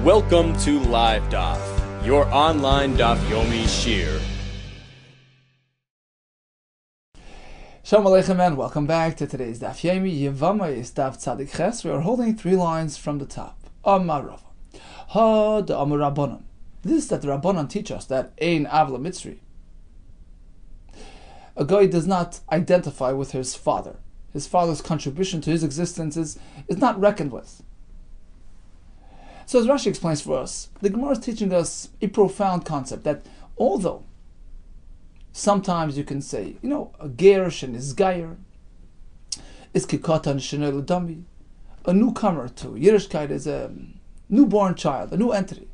Welcome to Live Daf, your online Daf Yomi Shir. Shalom Aleichem and welcome back to today's Daf Yomi. Yevamos Daf Tzadik Ches. We are holding 3 lines from the top. Amar Rava. Ha de Amar Rabbanan. This is that the Rabbanan teach us that Ein Avla Mitzri. A guy does not identify with his father. His father's contribution to his existence is not reckoned with. So as Rashi explains for us, the Gemara is teaching us a profound concept that although sometimes you can say, a ger shenis gayer is kikatan shenel dami, a newcomer to Yiddishkeit is a newborn child, a new entity,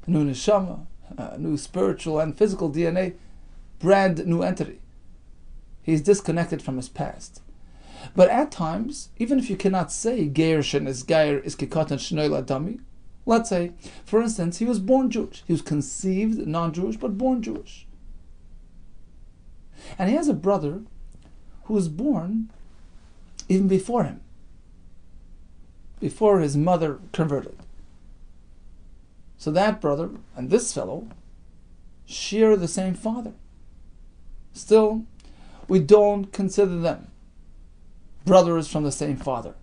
a new neshama, a new spiritual and physical DNA, brand new entity. He's disconnected from his past. But at times, even if you cannot say ger shenis gayer is kikatan shenel dami, let's say, for instance, he was born Jewish. He was conceived non-Jewish, but born Jewish. And he has a brother who was born even before him, before his mother converted. So that brother and this fellow share the same father. Still, we don't consider them brothers from the same father.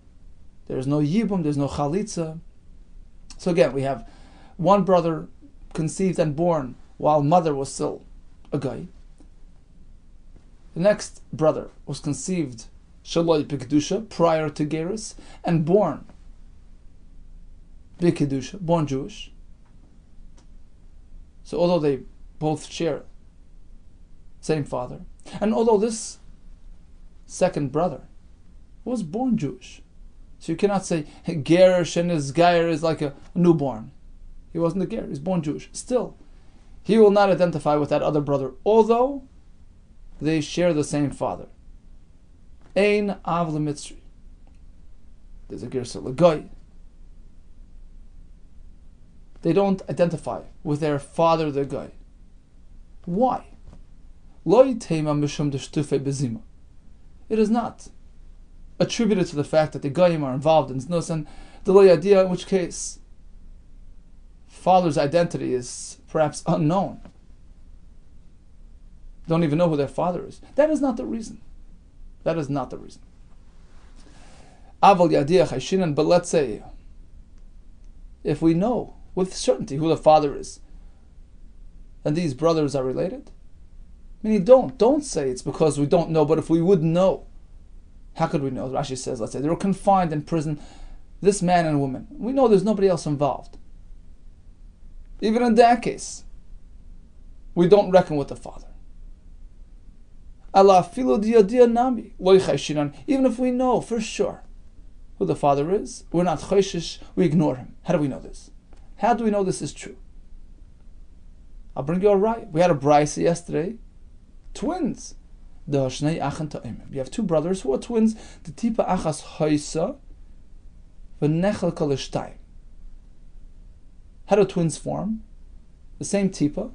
There's no yibum, there's no chalitza. So again, we have one brother conceived and born while mother was still a guy. The next brother was conceived shaloi b'kedusha, prior to Gerus, and born b'kedusha, born Jewish. So although they both share same father, and although this second brother was born Jewish, so you cannot say ger shenis gayer is like a newborn. He wasn't a ger; he's born Jewish. Still, he will not identify with that other brother, although they share the same father. Ein avla mitzri. There's a gersa l'goy. They don't identify with their father, the goy. Why? Lo yitema mishum d'shtufe bezima. It is not attributed to the fact that the goyim are involved in znus, and the lo yadiyah, in which case father's identity is perhaps unknown. Don't even know who their father is. That is not the reason. That is not the reason. Aval yadiyah chayshinan, but let's say, if we know with certainty who the father is, and these brothers are related, meaning don't say it's because we don't know, but if we would know, how could we know? Rashi says, let's say they were confined in prison, this man and woman. We know there's nobody else involved. Even in that case, we don't reckon with the father. Even if we know for sure who the father is, we're not choishish, we ignore him. How do we know this? How do we know this is true? I'll bring you a right. We had a brisa yesterday. Twins. You have 2 brothers who are twins. The tipa achas hoisa v'nechel koleshtayim. How do twins form? The same tipa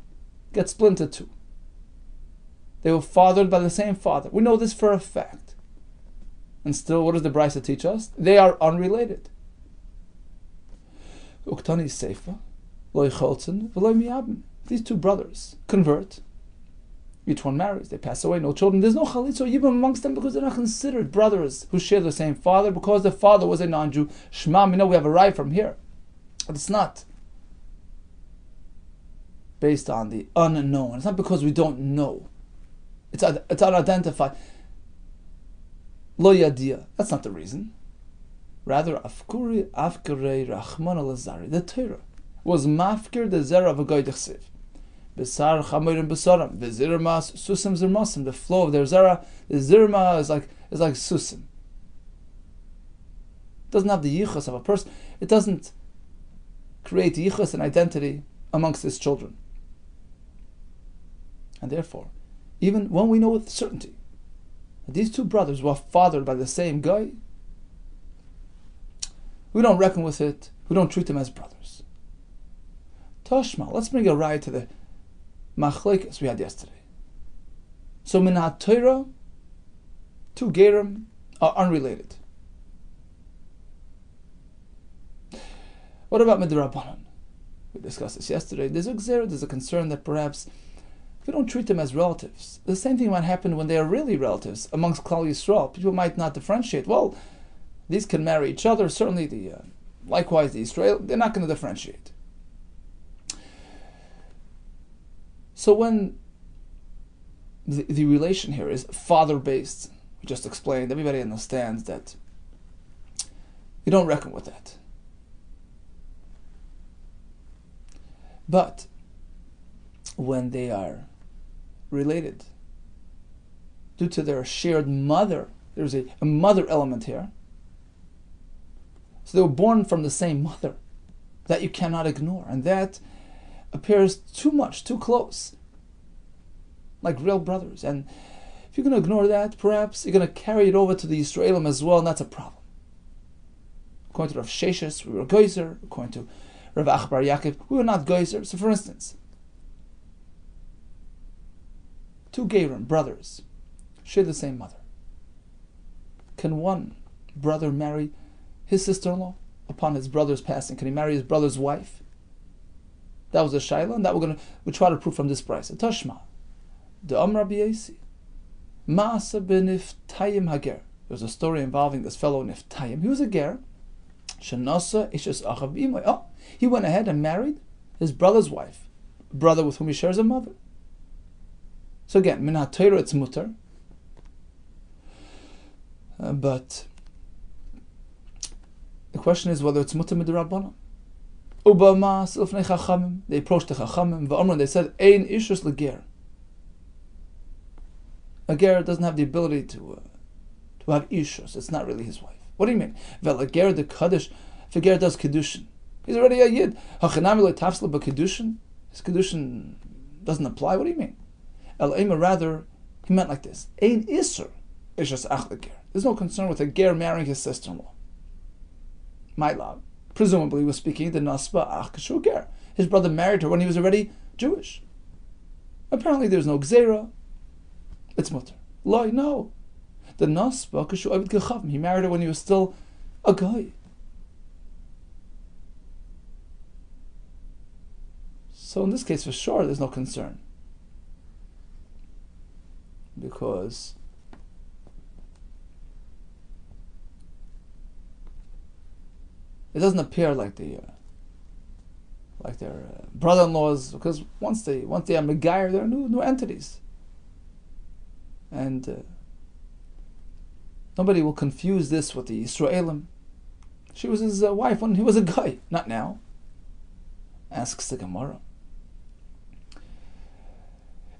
gets split into 2. They were fathered by the same father. We know this for a fact. And still, what does the brisa teach us? They are unrelated. Uktani seifa, loy cholzen, v'loy miyabim. These 2 brothers convert. Each one marries. They pass away. No children. There's no chalitza even amongst them because they're not considered brothers who share the same father because the father was a non-Jew. Shema, we know we have a right from here. But it's not based on the unknown. It's not because we don't know. It's unidentified. Lo yadiyah. That's not the reason. Rather, afkuri afkirei rachman al-azari. The Torah was mafkir the zera of a goy dechsiv. Besar chamorim besaram. V'zirmas susim zirmasim. The flow of their zera, the zirma is like susim. It doesn't have the yichus of a person. It doesn't create yichus and identity amongst his children. And therefore, even when we know with certainty that these 2 brothers were fathered by the same guy, we don't reckon with it. We don't treat them as brothers. Tashma, let's bring a raya to the machlekes we had yesterday. So min ha-Torah, 2 gerim are unrelated. What about midrabanan? We discussed this yesterday. There's a gzera, there's a concern that perhaps if we don't treat them as relatives, the same thing might happen when they are really relatives amongst Klal Yisrael. People might not differentiate. Well, these can marry each other. Certainly, likewise, the Israel, they're not going to differentiate. So when the relation here is father-based, we just explained, everybody understands that you don't reckon with that. But when they are related due to their shared mother, there's a mother element here. So they were born from the same mother that you cannot ignore, and that appears too much, too close, like real brothers. And if you're going to ignore that, perhaps you're going to carry it over to the Yisraelim as well, and that's a problem. According to Rav Sheshes, we were geyser. According to Rav Achbar Yaakov, we were not geyser. So for instance, two Gerim, brothers, share the same mother. Can one brother marry his sister-in-law upon his brother's passing? Can he marry his brother's wife? That was a shaila, and that we try to prove from this price. Tashma, the Rabbi Yesi, Maasa b'niftayim hager. There was a story involving this fellow Niftayim. He was a ger. Shenasa ishes achav imoy. Oh, he went ahead and married his brother's wife, a brother with whom he shares a mother. So again, min ha'Torah it's mutar, but the question is whether it's mutar midrabanan. Ubama silfnei chachamim. They approached the chachamim. V'amran, they said, ein ishus leger. A ger doesn't have the ability to have ishus. It's not really his wife. What do you mean? Vel a ger de kaddish. If a ger does kiddushin, he's already a yid. Hachanami lo tafsla b'kiddushin. His kiddushin doesn't apply. What do you mean? El ema, rather, he meant like this: ein isur ishus ach leger. There's no concern with a ger marrying his sister-in-law. My love. Presumably, he was speaking the nasba ach kashu ger. His brother married her when he was already Jewish. Apparently, there's no gzera. It's mutter. Loi, no. The nasba kashu ovid gechavim. He married her when he was still a guy. So in this case, for sure, there's no concern, because it doesn't appear like their brother-in-laws, because once they are megayer, they're new entities, and nobody will confuse this with the Yisraelim. She was his wife when he was a guy, not now. Asks the Gemara.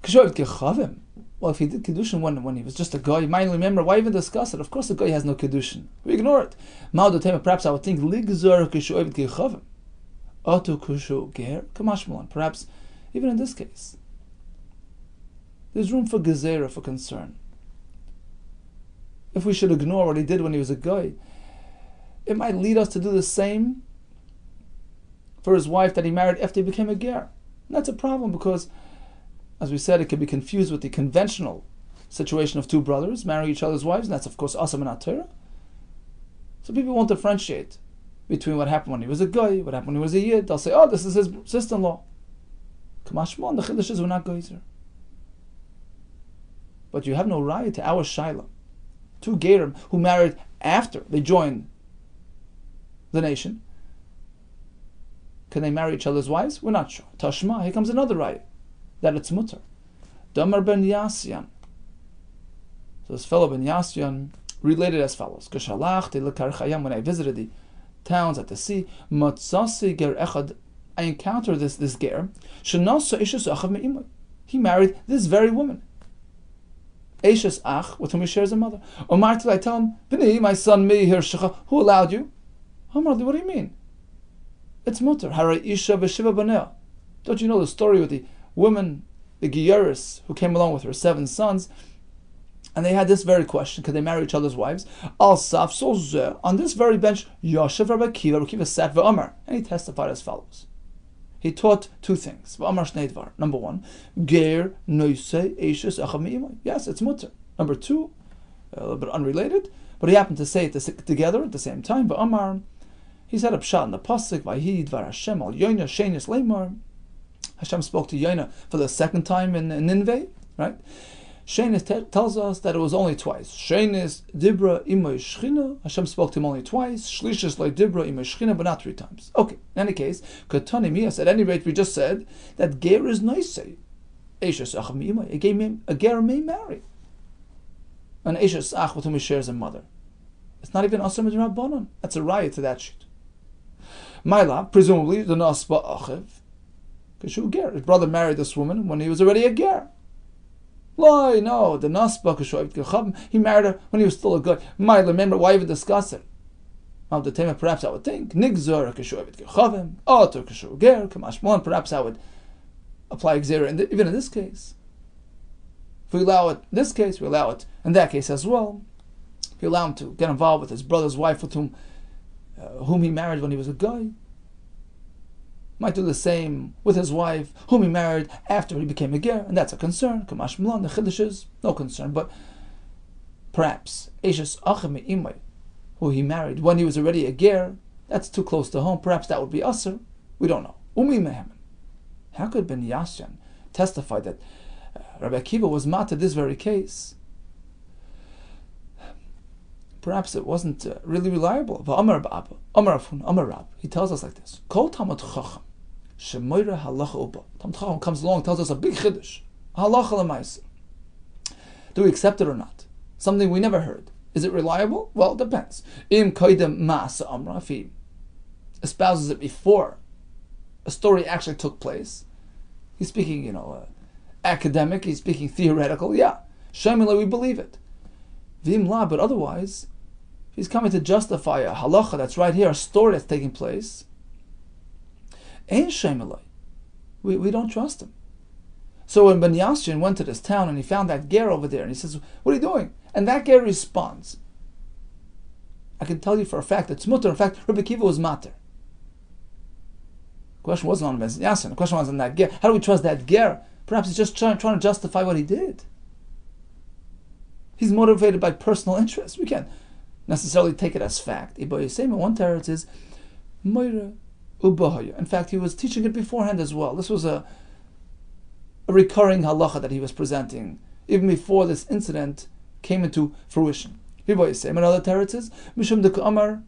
Well, if he did Kiddushin when he was just a guy, you might remember, why even discuss it? Of course the guy has no Kiddushin. We ignore it. Perhaps I would think, perhaps, even in this case, there's room for gezerah, for concern. If we should ignore what he did when he was a guy, it might lead us to do the same for his wife that he married after he became a ger. And that's a problem, because, as we said, it could be confused with the conventional situation of two brothers marrying each other's wives, and that's of course asam in Torah. So people won't differentiate between what happened when he was a guy, what happened when he was a yid. They'll say, oh, this is his sister-in-law. Kamashmon, the chiddush were not geyser. But you have no raya to our shaila. Two gerim who married after they joined the nation, can they marry each other's wives? We're not sure. Tashma, here comes another raya, that it's mutter. Damar ben Yasyan. So this fellow ben Yasyan related as follows: when I visited the towns at the sea, I encountered this ger. He married this very woman, Eishes Ach, with whom he shares a mother. Omar, till I tell him, B'ni, my son, who allowed you? Omar, what do you mean? It's mutter. Haray Isha v'shiva baneh. Don't you know the story with the woman, the Giyaris, who came along with her 7 sons, and they had this very question: could they marry each other's wives? Al Saf Solzeh, on this very bench, Yoshev Rabbi Kiva sat v'Omar, and he testified as follows. He taught 2 things. V'Omar Shnei Dvar. Number 1, Ger Noisei Eishes Achav Me'imai. Yes, it's mutter. Number 2, a little bit unrelated, but he happened to say it together at the same time. V'Omar, He said a pshat in the pasuk, "Vayhi dvar Hashem al Yoina shenis leimar." Hashem spoke to Yoina for the second time in Nineveh, right? Shenis tells us that it was only twice. Shenis dibra imay shchina. Hashem spoke to him only twice. Shlishis le dibra imay shchina, but not 3 times. Okay. In any case, katani miyas. At any rate, we just said that ger is noisei. Eishes acham imay. A ger may marry an eishes ach with whom he shares a mother. It's not even asur midrabanan. That's a riot to that shit. Maila, presumably the nasba achiv. Kashu ger. His brother married this woman when he was already a ger. Lie, no, the nasba kashu avit. He married her when he was still a guy. Maila, remember, why even discuss it? Of the tema, perhaps I would think nigzor kashu avit gechavim, otor kashu ger kamashmon. Perhaps I would apply gzera even in this case. If we allow it in this case, we allow it in that case as well. If we allow him to get involved with his brother's wife, with whom he married when he was a guy, might do the same with his wife, whom he married after he became a ger, and that's a concern. Kamash Milan, the Chiddush is no concern, but perhaps Eishes Achim Imay, who he married when he was already a ger, that's too close to home. Perhaps that would be Asr. We don't know. Umi Mehemen. How could Ben Yasyan testify that Rabbi Akiva was mat to this very case? Perhaps it wasn't really reliable. He tells us like this: Kol Talmud Chacham shemoira halacha uba. Talmud Chacham comes along, tells us a big chiddush, halacha l'maisa. Do we accept it or not? Something we never heard. Is it reliable? Well, it depends. Im koidem ma'asa amra, if he espouses it before a story actually took place, he's speaking, academic. He's speaking theoretical. Yeah, shemila, we believe it. V'im la, but otherwise, he's coming to justify a halacha that's right here, a story that's taking place. Ain't shemelai. We don't trust him. So when Ben Yashin went to this town and he found that ger over there, and he says, "What are you doing?" And that ger responds, "I can tell you for a fact it's mutter. In fact, Rabbi Akiva was mater." The question wasn't on Ben Yashin. The question was on that ger. How do we trust that ger? Perhaps he's just trying to justify what he did. He's motivated by personal interest. We can't necessarily take it as fact. One teretz is moira ubahaya. In fact, he was teaching it beforehand as well. This was a recurring halacha that he was presenting even before this incident came into fruition. Another teretz is mishum de amar,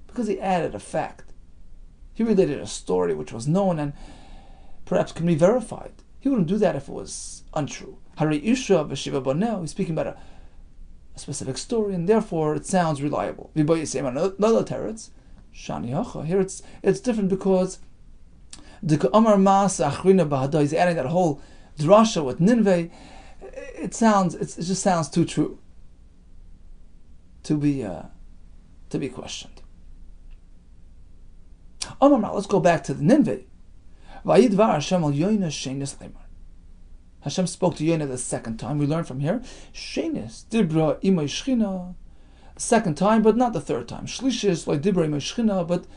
because he added a fact. He related a story which was known and perhaps can be verified. He wouldn't do that if it was untrue. Hari isha v'shiva banel. He's speaking about a specific story, and therefore it sounds reliable. Another teretz, shani hacha. Here it's different because the amar mas achrina bahada. He's adding that whole drasha with Nineveh. It just sounds too true to be questioned. Let's go back to the Nineveh. Vayidvar Hashem al Yoina shenis leimar. Hashem spoke to Yoina the second time. We learn from here, shenis dibra imay shchina. Second time, but not the third time. Shlishis like dibra imay shchina, but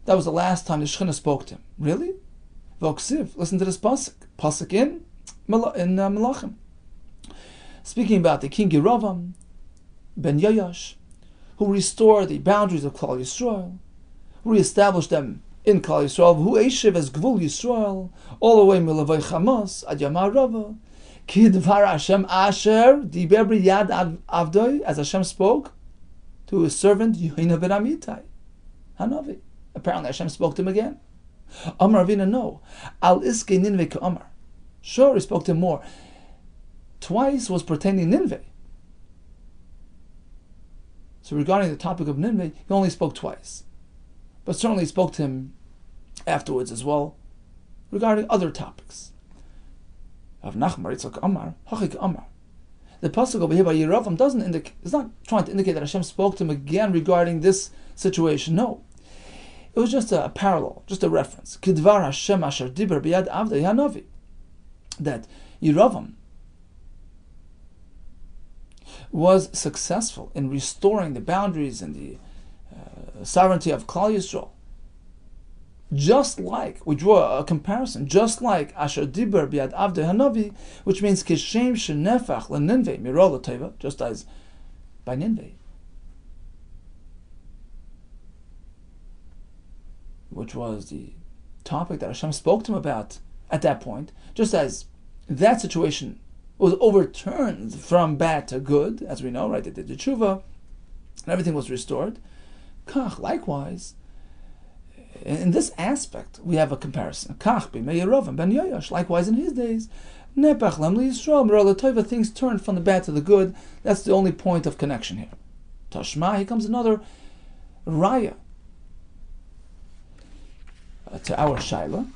that was the last time the shchina spoke to him. Really? Voksiv. Listen to this pasuk in Melachim. Speaking about the king Yeravam ben Yoash, who restored the boundaries of Klal Yisrael, reestablished them in Klal Yisrael, who Eshiv as Gvul Yisrael, all the way Milavay Chamas, Ad Yamar Rava, Ki Dvar Hashem Asher, Diber Yad Avdoi, as Hashem spoke to his servant Yoina ben Amitai, Hanavi. Apparently Hashem spoke to him again. Amar Avina, no. Al Iske Ninveh Ka'amar. Sure, he spoke to him more. Twice was pertaining to Ninveh. So regarding the topic of Ninveh, he only spoke twice. But certainly he spoke to him afterwards as well, regarding other topics. Of Nachmar, Yitzchak Amar, Hachik Amar. The pasuk over here by Yeravam is not trying to indicate that Hashem spoke to him again regarding this situation. No. It was just a parallel, just a reference. Kidvar Hashem asher diber biyad avdei hanavi. That Yeravam was successful in restoring the boundaries and the sovereignty of Klal Yisrael. Just like, we draw a comparison, just like Asher Diber Biad Avdei Hanavi, which means Kishem Shenefach LeNinveh Mirol Teva, just as by Ninveh. which was the topic that Hashem spoke to him about at that point, just as that situation was overturned from bad to good, as we know, right? They did the tshuva, and everything was restored. Kach, likewise, in this aspect, we have a comparison. Kach b'mei Yerovam ben Yoash, likewise in his days, Nepach lam liYisrael, Merala Tova, things turned from the bad to the good. That's the only point of connection here. Tashma, here comes another raya to our shaila.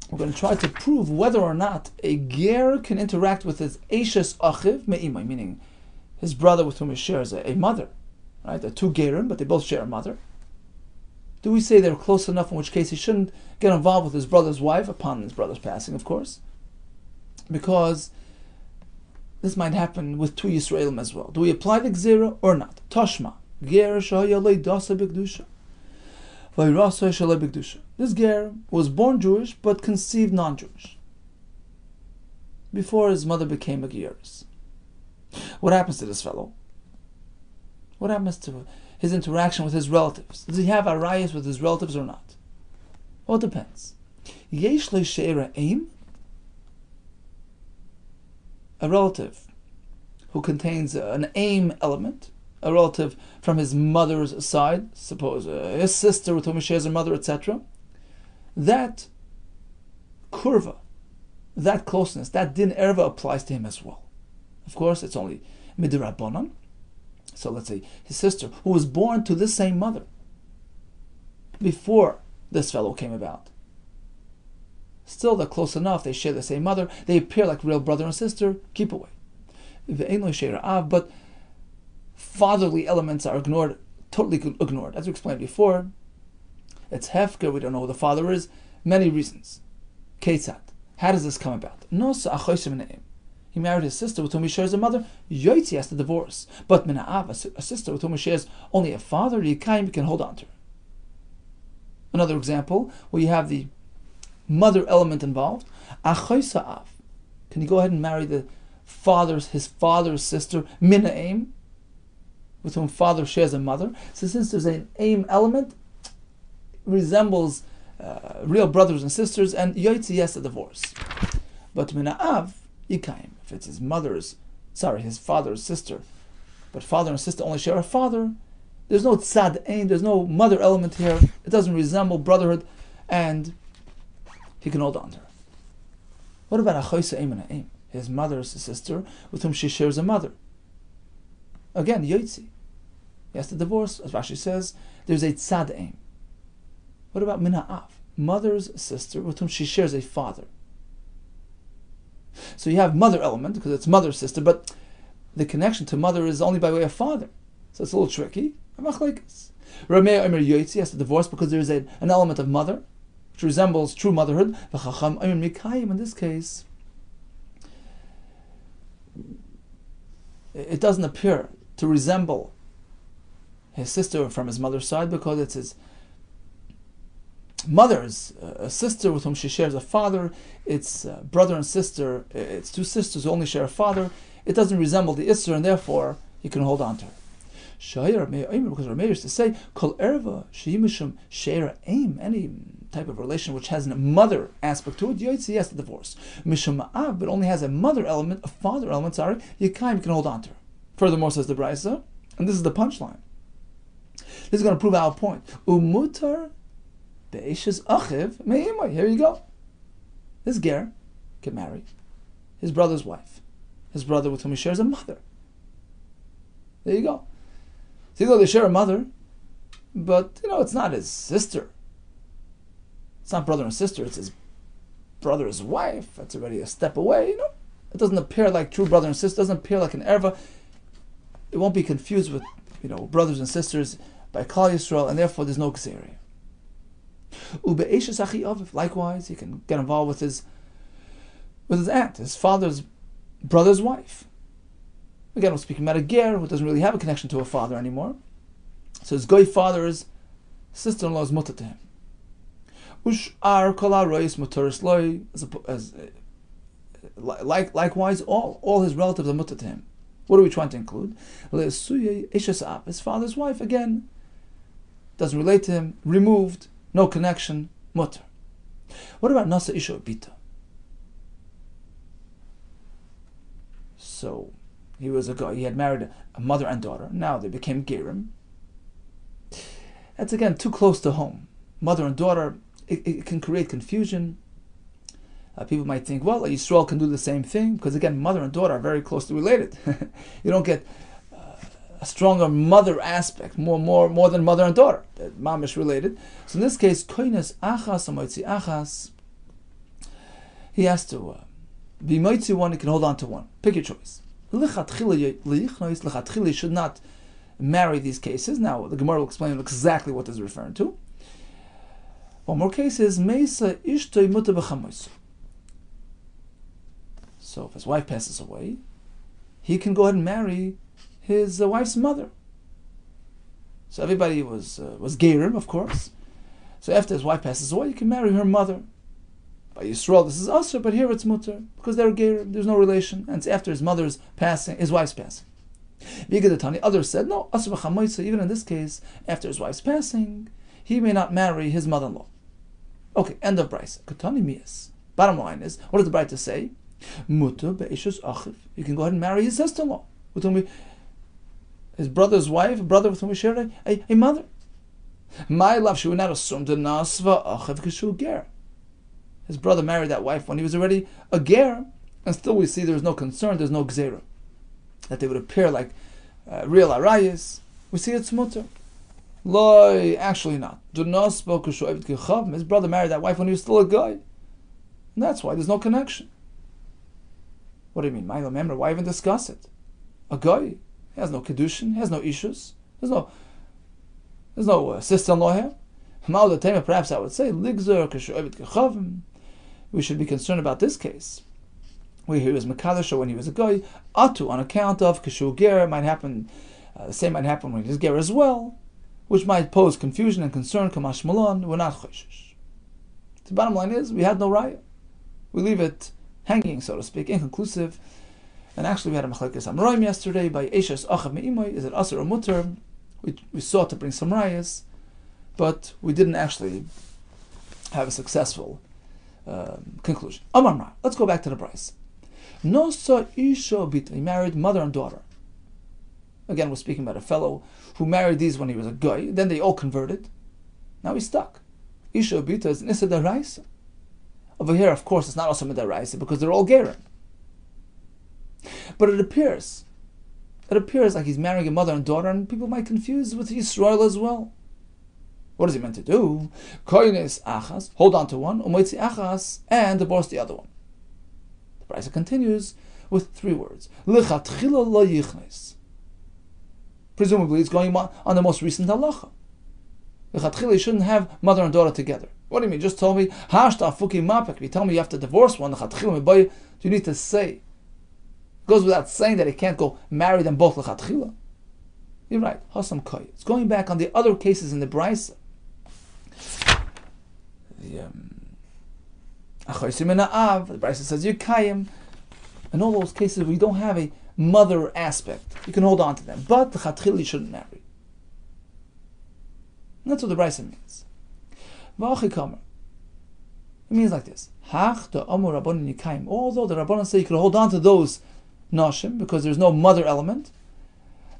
We're going to try to prove whether or not a ger can interact with his eishes achiv me'imay, meaning his brother with whom he shares a mother, right? They're two gerim, but they both share a mother. Do we say they're close enough, in which case he shouldn't get involved with his brother's wife upon his brother's passing, of course? Because this might happen with two Yisraelim as well. Do we apply the gzera or not? Tashma, ger shahaya leidasa b'kedusha. This ger was born Jewish but conceived non-Jewish before his mother became a geras. What happens to this fellow? What happens to his interaction with his relatives? Does he have arayas with his relatives or not? Well, it depends. Yesh le'sheira aim, a relative who contains an aim element, a relative from his mother's side, suppose his sister with whom he shares a mother, etc. That kurva, that closeness, that din erva applies to him as well. Of course, it's only midrabanan. So let's say his sister, who was born to this same mother before this fellow came about. Still, they're close enough, they share the same mother, they appear like real brother and sister, keep away. But fatherly elements are ignored, totally ignored. As we explained before, it's hefker, we don't know who the father is, many reasons. Ketzat, how does this come about? He married his sister with whom he shares a mother, Yoitzi has to divorce. But Mina'av, a sister with whom he shares only a father, Yikayim, can hold on to her. Another example, where you have the mother element involved, Achoisa'av, can you go ahead and marry his father's sister, Mina'im, with whom father shares a mother? So since there's an aim element, resembles real brothers and sisters, and Yoitzi has to divorce. But Mina'av, Yikayim, if it's his father's sister, but father and sister only share a father, there's no tzad ain, there's no mother element here, it doesn't resemble brotherhood, and he can hold on to her. What about Achoisa aim and aim? His mother's sister with whom she shares a mother. Again, Yoitzi. He has to divorce, as Rashi says, there's a tzad aim. What about Mina'av? Mother's sister with whom she shares a father. So you have mother element, because it's mother's sister, but the connection to mother is only by way of father. So it's a little tricky. Rameh Omer Yoitzi has to divorce because there is an element of mother, which resembles true motherhood. In this case, it doesn't appear to resemble his sister from his mother's side because it's his mother's a sister with whom she shares a father. It's brother and sister. It's two sisters who only share a father. It doesn't resemble the Isser, and therefore you can hold on to her. Because Rameir used to say, Kol erva sheyimishum sheira aim, any type of relation which has a mother aspect to it, Yoitzi has to divorce. Mishum ma'av, but only has a mother element, a father element, Yikayim can hold on to her. Furthermore, says the Brisa, and this is the punchline. This is going to prove our point. Umutar be'eshes achiv me'imay. Here you go. This ger can marry his brother's wife, his brother with whom he shares a mother. There you go. So they share a mother, but it's not his sister. It's not brother and sister. It's his brother's wife. That's already a step away. It doesn't appear like true brother and sister. It doesn't appear like an erva. It won't be confused with brothers and sisters by Klal Yisrael, and therefore there's no gzeria. Likewise, he can get involved with his aunt, his father's brother's wife. Again, we're speaking about a ger who doesn't really have a connection to a father anymore. So his goy father's sister-in-law is mutter to him. Likewise, all his relatives are mutter to him. What are we trying to include? His father's wife, again, doesn't relate to him, removed, no connection, mutter. What about nasa isha bita? So he was a guy. He had married a mother and daughter. Now they became gerim. That's again too close to home. Mother and daughter, it can create confusion. People might think, well, Yisrael can do the same thing, because again, mother and daughter are very closely related. You don't get a stronger mother aspect, more than mother and daughter. Mamish related. So in this case, koines achas or moitzi achas, he has to be moitzi one, he can hold on to one. Pick your choice. Lichatchili should not marry these cases. Now, the Gemara will explain exactly what this is referring to. One more case is Meisa Ishtoi Muta B'chamois. So if his wife passes away, he can go ahead and marry his wife's mother. So everybody was Gerim, of course. So after his wife passes away, he can marry her mother. By Yisrael, this is Asr, but here it's Mutter, because they're Gerim, there's no relation, and it's after his mother's passing, his wife's passing. Others said, no, Asr B'chamois, even in this case, after his wife's passing, he may not marry his mother-in-law. Okay, end of Brisa. Katani Mias. Bottom line is, what does the Brisa say? Mutter be'ishus achiv. You can go ahead and marry his sister-in-law, with whom his brother's wife, a brother with whom we share a mother. My love, she would not assume the nasva achiv kishu ger. His brother married that wife when he was already a ger, and still we see there's no concern, there's no gzera, that they would appear like real arayas. We see it's mutter. Loi, actually not. His brother married that wife when he was still a guy. And that's why there's no connection. What do you mean? Remember, why even discuss it? A guy, he has no kedushin, he has no issues, there's no sister-in-law here. Perhaps I would say, we should be concerned about this case, where he was Mekadosh when he was a guy, Atu, on account of Kishu Ger, might happen, the same might happen when he was Ger as well, which might pose confusion and concern, Kamash Malon, we're not Choshish. The bottom line is, we had no raya. We leave it hanging, so to speak, inconclusive. And actually we had a Machlekes Amoraim yesterday by Eishes Achav Me'imoy, is it Asr or Mutter? We sought to bring some rayas, but we didn't actually have a successful conclusion. Amar Ma, let's go back to the Brisa. Nosa Isha Bita, he married mother and daughter. Again, we're speaking about a fellow who married these when he was a guy, then they all converted. Now he's stuck. Isha Bita is Nisa Daraisa. Over here, of course, it's not also Midaraisa because they're all Gerim. But it appears like he's marrying a mother and daughter, and people might confuse with Yisrael as well. What is he meant to do? Koines achas, hold on to one, umoitzi achas, and divorce the other one. The Brisa continues with 3 words. Lichatchila lo yichnes. Presumably, it's going on the most recent halacha. Lichatchila, you shouldn't have mother and daughter together. What do you mean? Just told me, hashta fuki mapek. You tell me you have to divorce one. Do you need to say? It goes without saying that he can't go marry them both lechatchila. You're right. Hasam koy. It's going back on the other cases in the Brisa. The Brisa says Yukayim. In all those cases we don't have a mother aspect, you can hold on to them. But the lechatchila you shouldn't marry. And that's what the Brisa means. It means like this. Although the Rabbanan say you could hold on to those nashim because there's no mother element,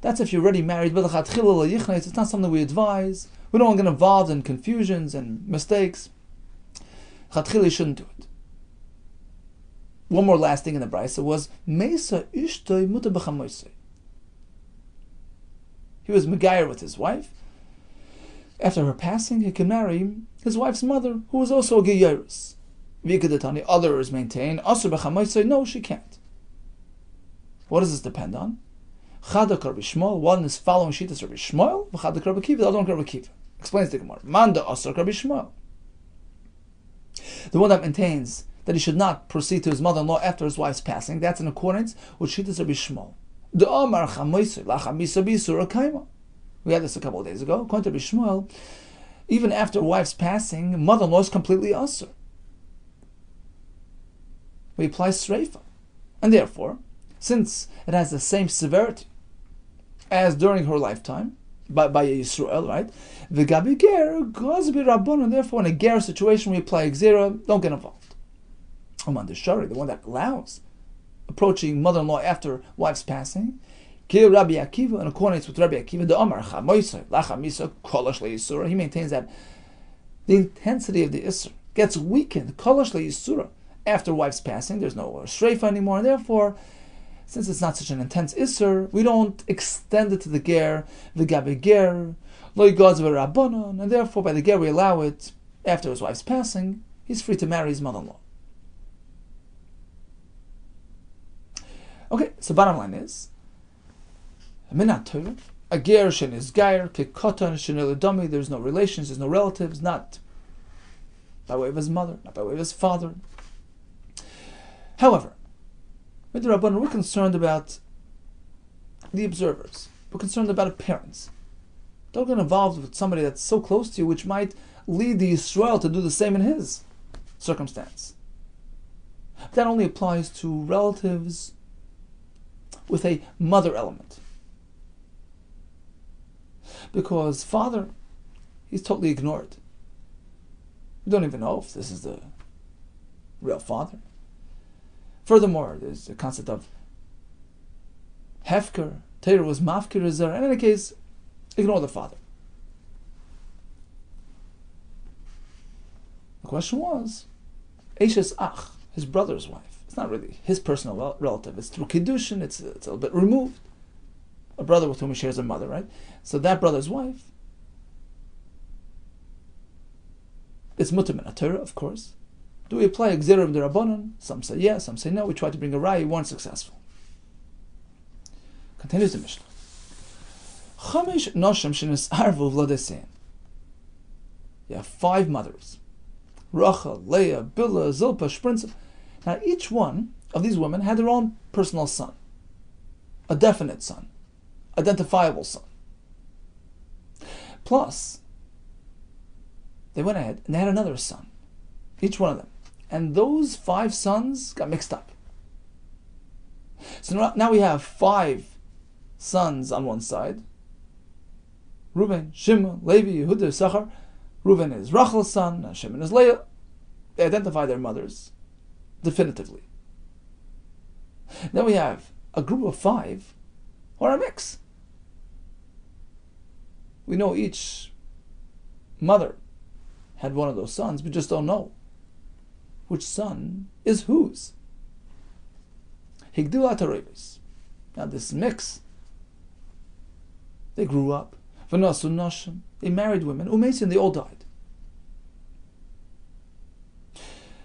that's if you're already married. But it's not something we advise. We don't want to get involved in confusions and mistakes. You shouldn't do it. One more last thing in the Brisa was Meisa Ishtoi Muta B'chamoisei. He was Megayer with his wife. After her passing, he can marry his wife's mother, who was also a Geyeris. V'ikadetani, others maintain, Asur B'chamoisei, no, she can't. What does this depend on? Chadok Rabbi Shmuel, one is following Shitas Rabbi Shmuel, v'chadok Rabbi Kiva, the other one Rabbi Kiva. Explains the Gemara. Manda Asur Rabbi Shmuel. The one that maintains that he should not proceed to his mother-in-law after his wife's passing, that's in accordance with Shitas Rabbi Shmuel. The Amar Chamoisei, lachamisa b'isur akaima. We had this a couple of days ago. According to Rabbi Shmuel, even after a wife's passing, mother-in-law is completely asur. We apply sreifa. And therefore, since it has the same severity as during her lifetime, by Yisrael, right? V'gabi ger goes be rabbanon. Therefore, in a ger situation, we apply gzera. Don't get involved. Uman Shari, the one that allows approaching mother-in-law after wife's passing. Kil Rabbi Akiva, in accordance with Rabbi Akiva, the Amar Chamoisai Lachamisa Kolash LeYisura. He maintains that the intensity of the Isser gets weakened Kolash LeYisura after wife's passing. There's no Shreifa anymore, and therefore, since it's not such an intense Isser, we don't extend it to the Ger, the Gabi Ger, Lo Yigaz Rabbanon, and therefore by the Ger we allow it after his wife's passing. He's free to marry his mother-in-law. Okay, so bottom line is, a ger shen is gair, kikotan shen eladami, there's no relations, there's no relatives, not by way of his mother, not by way of his father. However, with the Rabbanan, we're concerned about the observers. We're concerned about appearance. Don't get involved with somebody that's so close to you, which might lead the Yisrael to do the same in his circumstance. That only applies to relatives with a mother element. Because father, he's totally ignored. We don't even know if this is the real father. Furthermore, there's the concept of hefker. Torah was mafkir is there. In any case, ignore the father. The question was, Eishes Ach, his brother's wife. It's not really his personal relative. It's through Kiddushin, it's a little bit removed. A brother with whom he shares a mother, right? So that brother's wife, it's mutter min Torah, of course. Do we apply a gzera d'Rabbanan? Some say yes, some say no. We tried to bring a raya, we weren't successful. Continues the Mishnah. Chamesh noshim shenis arvu v'ladesein. You have 5 mothers. Rachel, Leah, Bilhah, Zilpah, Shprinza. Now each one of these women had their own personal son. A definite son. Identifiable son. Plus, they went ahead and they had another son. Each one of them. And those 5 sons got mixed up. So now we have 5 sons on one side. Reuben, Shimon, Levi, Yehuda, Sachar. Reuben is Rachel's son, Shimon is Leah. They identify their mothers definitively. Then we have a group of 5 who are a mix. We know each mother had one of those sons, we just don't know which son is whose. Higdilat Arabis. Now this mix, they grew up. V'nasu nashim. They married women. Umesin, they all died.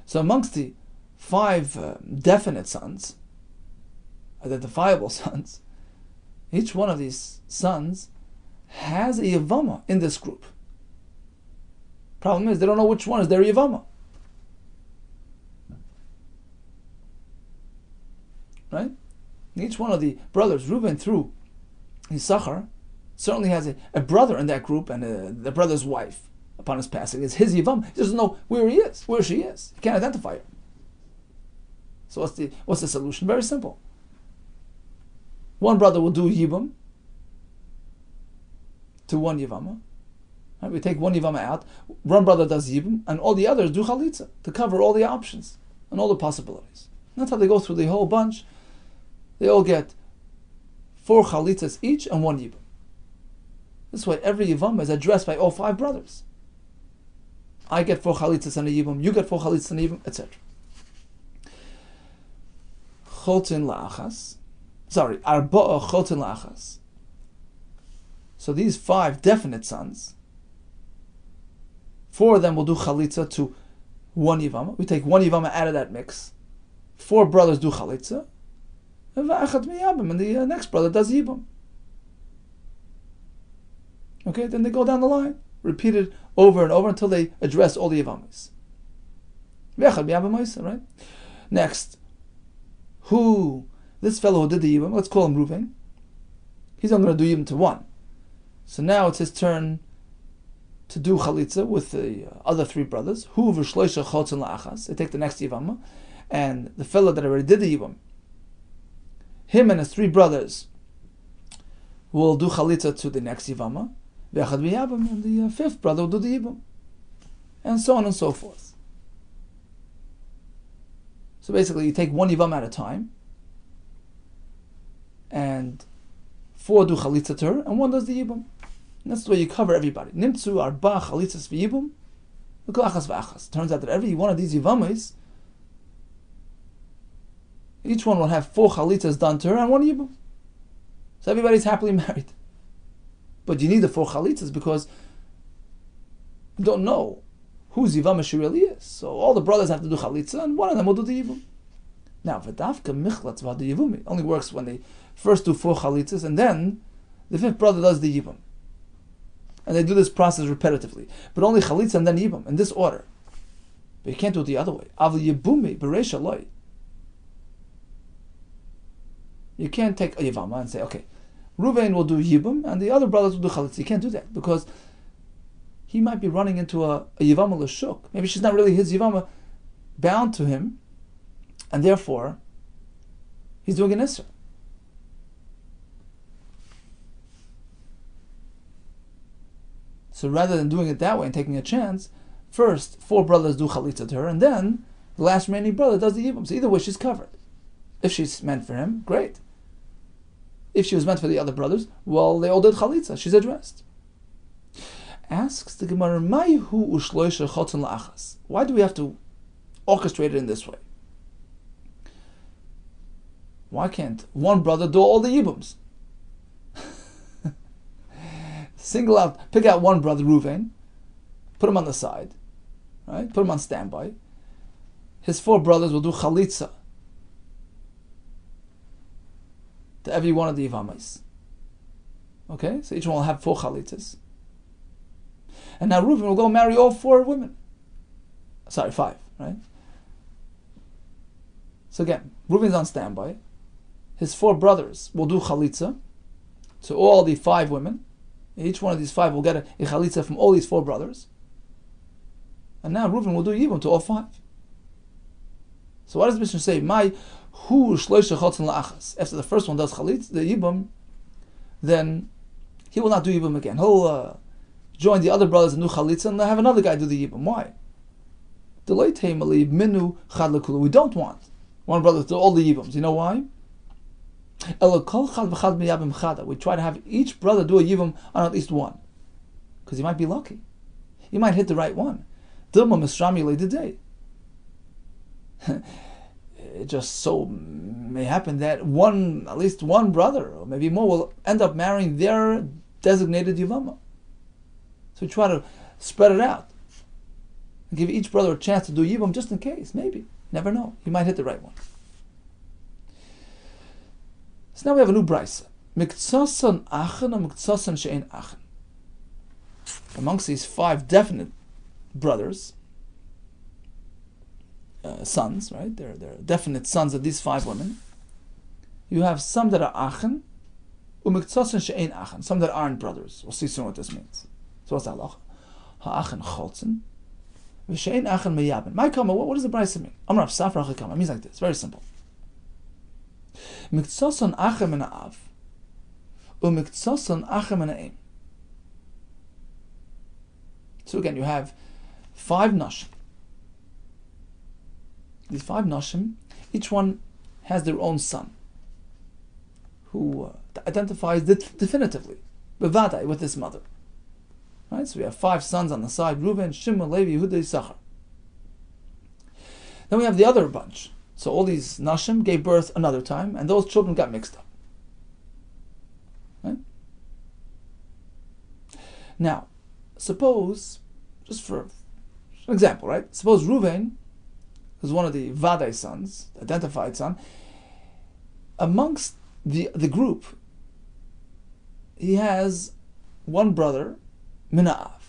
So amongst the 5 definite sons, identifiable sons, each one of these sons has a Yevama in this group. Problem is, they don't know which one is their Yevama. Right? Each one of the brothers, Reuben through Yisachar, certainly has a brother in that group, and the brother's wife, upon his passing, is his Yevama. He doesn't know where he is, where she is. He can't identify her. So what's the solution? Very simple. One brother will do Yibam to one Yevama. Right? We take one Yevama out, one brother does Yibam, and all the others do Chalitza to cover all the options and all the possibilities. That's how they go through the whole bunch. They all get 4 Chalitzas each and 1 Yibam. This way every Yevama is addressed by all 5 brothers. I get 4 Chalitzas and a Yibam, you get 4 Chalitzas and a Yibam, etc. Choltin la'achas. Arba'a Choltin la'achas. So these 5 definite sons, 4 of them will do Chalitza to 1 Yevama. We take 1 Yevama out of that mix. 4 brothers do Chalitza. And the next brother does Yibam. Okay, then they go down the line, repeat it over and over until they address all the Yevamis. Right? Next, this fellow who did the Yibam, let's call him Reuven. He's only going to do Yibam to 1. So now it's his turn to do Chalitza with the other 3 brothers. They take the next Yevama, and the fellow that already did the Yibam, him and his 3 brothers will do chalitza to the next Yevama, ve'echad b'yabam, and the fifth brother will do the Yibam, and so on and so forth. So basically, you take one Yevama at a time, and 4 do chalitza to her, and 1 does the Yibam. And that's the way you cover everybody. Nimtzu arba chalitzas v'Yibam, l'kolachas v'achas. Turns out that every one of these Yevamas, each one will have 4 chalitzas done to her and 1 Yibam. So everybody's happily married. But you need the 4 chalitzas because you don't know whose Yevama she really is. So all the brothers have to do chalitza and 1 of them will do the Yibam. Now, v'davka michlatz v'ad the Yevumi only works when they first do 4 chalitzas and then the 5th brother does the Yibam. And they do this process repetitively. But only chalitza and then Yibam, in this order. But you can't do it the other way. Avl Yibumi b'reisha loy. You can't take a Yevama and say, okay, Ruvain will do Yibam and the other brothers will do chalitza. You can't do that because he might be running into a Yevama l'shuk. Maybe she's not really his Yevama, bound to him, and therefore he's doing an Isra. So rather than doing it that way and taking a chance, first 4 brothers do chalitza to her, and then the last remaining brother does the Yibam. So either way, she's covered. If she's meant for him, great. If she was meant for the other brothers, well, they all did chalitza. She's addressed. Asks the Gemara, why do we have to orchestrate it in this way? Why can't one brother do all the Yibams? Pick out one brother, Ruvain, put him on the side, right? Put him on standby. His 4 brothers will do chalitza to every one of the Yevamas. Okay, so each one will have 4 chalitzas. And now Reuven will go marry all 4 women. Sorry, 5, right? So again, Reuven's on standby. His 4 brothers will do chalitza to all the 5 women. Each one of these 5 will get a chalitza from all these 4 brothers. And now Reuven will do Yibam to all 5. So what does the Mishnah say? After the first one does chalitza, the Yibam, then he will not do Yibam again. He'll join the other brothers and do chalitza and have another guy do the Yibam. Why? We don't want one brother to do all the Yibams. You know why? We try to have each brother do a Yibam on at least one. Because he might be lucky. He might hit the right one. It just so may happen that at least one brother, or maybe more, will end up marrying their designated Yevama. So we try to spread it out. And give each brother a chance to do Yibam just in case, maybe. Never know. He might hit the right one. So now we have a new brisa. Miktsasan achen and miktsasan she'en achen. Amongst these 5 definite brothers, sons, right? They're definite sons of these 5 women. You have some that are achen, umiktsasan she'en achen, some that aren't brothers. We'll see soon what this means. So what's the halacha? Ha'achen cholzen, v'she'en achen meyaben. My kama, what does the brisa mean? Amar Safra chakama. It means like this. Very simple. Miktsasan achen min ha'av, umiktsasan achen min ha'em. So again, you have 5 nashim. These 5 nashim, each one has their own son, who identifies definitively, bevadai, with his mother. Right? So we have 5 sons on the side: Reuven, Shimon, Levi, Yehuda, Yisachar. Then we have the other bunch. So all these nashim gave birth another time, and those children got mixed up. Right? Now, suppose, just for an example, right? Suppose Reuven, who's one of the Vadai sons, the identified son, amongst the group, he has one brother, Mina'av,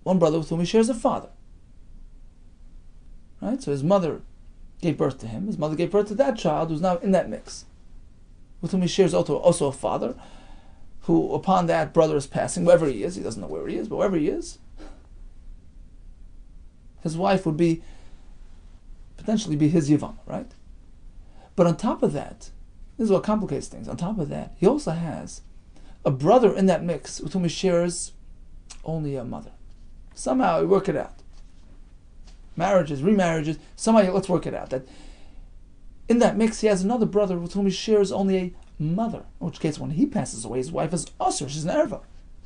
one brother with whom he shares a father. Right? So his mother gave birth to him. His mother gave birth to that child who's now in that mix, with whom he shares also a father, who upon that brother's passing, wherever he is, he doesn't know where he is, but wherever he is, his wife would potentially be his Yevama, right? But on top of that, this is what complicates things. On top of that, he also has a brother in that mix with whom he shares only a mother. Somehow we work it out. Marriages, remarriages, somehow let's work it out. That in that mix he has another brother with whom he shares only a mother. In which case, when he passes away, his wife is usher, she's an erva.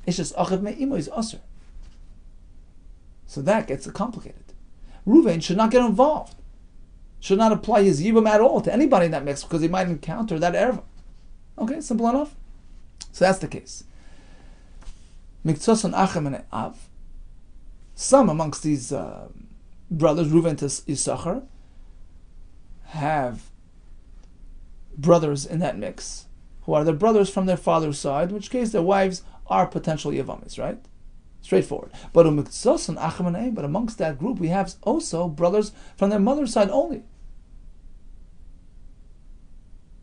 It's just achiv me'imo is usher. So that gets complicated. Reuven should not get involved. Should not apply his yibum at all to anybody in that mix because he might encounter that erva. Okay, simple enough? So that's the case. Miktzos and Achem and Av. Some amongst these brothers, Reuven to Yisachar, have brothers in that mix who are their brothers from their father's side, in which case their wives are potential Yevamos, right? Straightforward. But amongst that group we have also brothers from their mother's side only.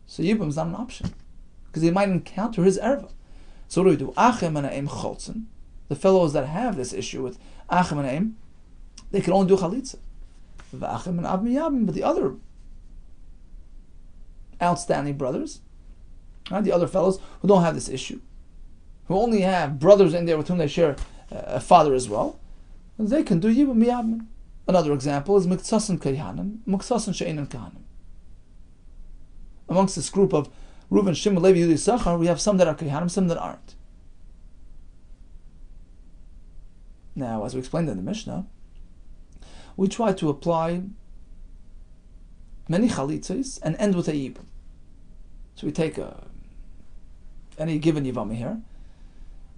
So Yibum is not an option, because he might encounter his erva. So what do we do? Achem and Aim Cholzen, the fellows that have this issue with Achem and Aim, they can only do Chalitza. V'Achem and Av Miyabim, but the other outstanding brothers, right, the other fellows who don't have this issue, who only have brothers in there with whom they share a father as well, they can do Yibum Miyabim. Another example is Miktzos and Kehanim, Miktzos and She'ein and Kehanim. Amongst this group of Reuven, Shimon, Levi, Yehuda, Yisachar, we have some that are Kehanim, some that aren't. Now, as we explained in the Mishnah, we try to apply many chalitzos and end with a yibum. So we take any given yivami here.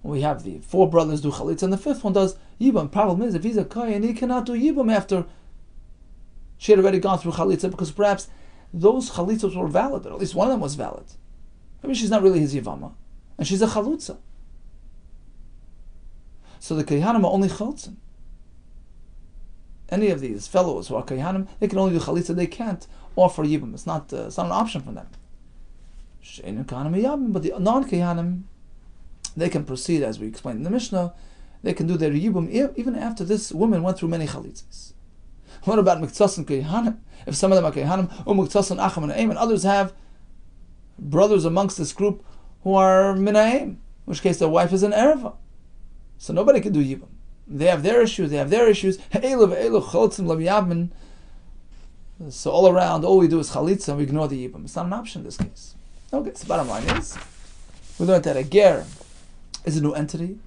We have the 4 brothers do chalitza, and the 5th one does yibum. Problem is, if he's a kohen, he cannot do yibum after she had already gone through chalitza, because perhaps those chalitzos were valid, or at least one of them was valid. Maybe she's not really his yivama, and she's a chalutza. So the kehanim are only chaltzim. Any of these fellows who are kehanim, they can only do chalitza. They can't offer yibum. It's not an option for them. But the non-kehanim, they can proceed, as we explained in the Mishnah. They can do their yibum even after this woman went through many chalitzas. What about miktzos and kehanim? If some of them are kehanim, or miktzos and achem and aim, and others have brothers amongst this group who are minaim, in which case their wife is an erva. So nobody can do yibum. They have their issues, so all around, all we do is chalitza and we ignore the yibum. It's not an option in this case. Okay, so the bottom line is, we learned that a ger is a new entity.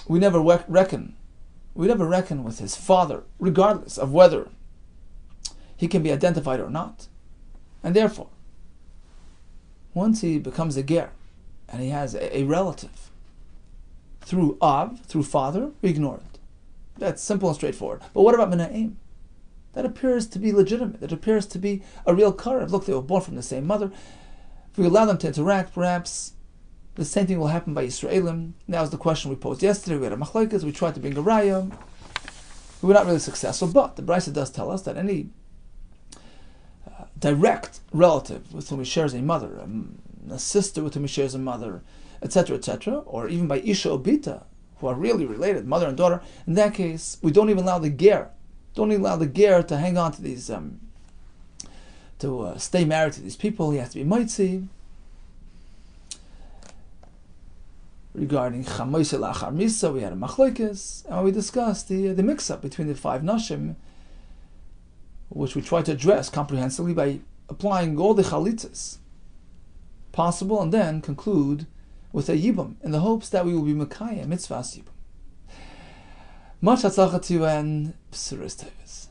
We never reckon with his father, regardless of whether he can be identified or not. And therefore, once he becomes a ger, and he has a relative through Av, through father, we ignore it. That's simple and straightforward. But what about Mena'im? That appears to be legitimate. It appears to be a real karev. Look, they were born from the same mother. If we allow them to interact, perhaps the same thing will happen by Yisraelim. That was the question we posed yesterday. We had a machlokes. We tried to bring a raya. We were not really successful, but the Brisa does tell us that any direct relative with whom he shares a mother, a sister with whom he shares a mother, etc., or even by Isha or Bita, who are really related, mother and daughter, in that case, we don't even allow the ger to hang on to these, to stay married to these people. He has to be moitzi. Regarding chamoise lachar misa, we had a machlokes, and we discussed the mix-up between the 5 nashim, which we try to address comprehensively by applying all the chalitzas possible, and then conclude with a yibum in the hopes that we will be mekayem mitzvahs yibum. Much hatzlacha to you and b'suras tevis.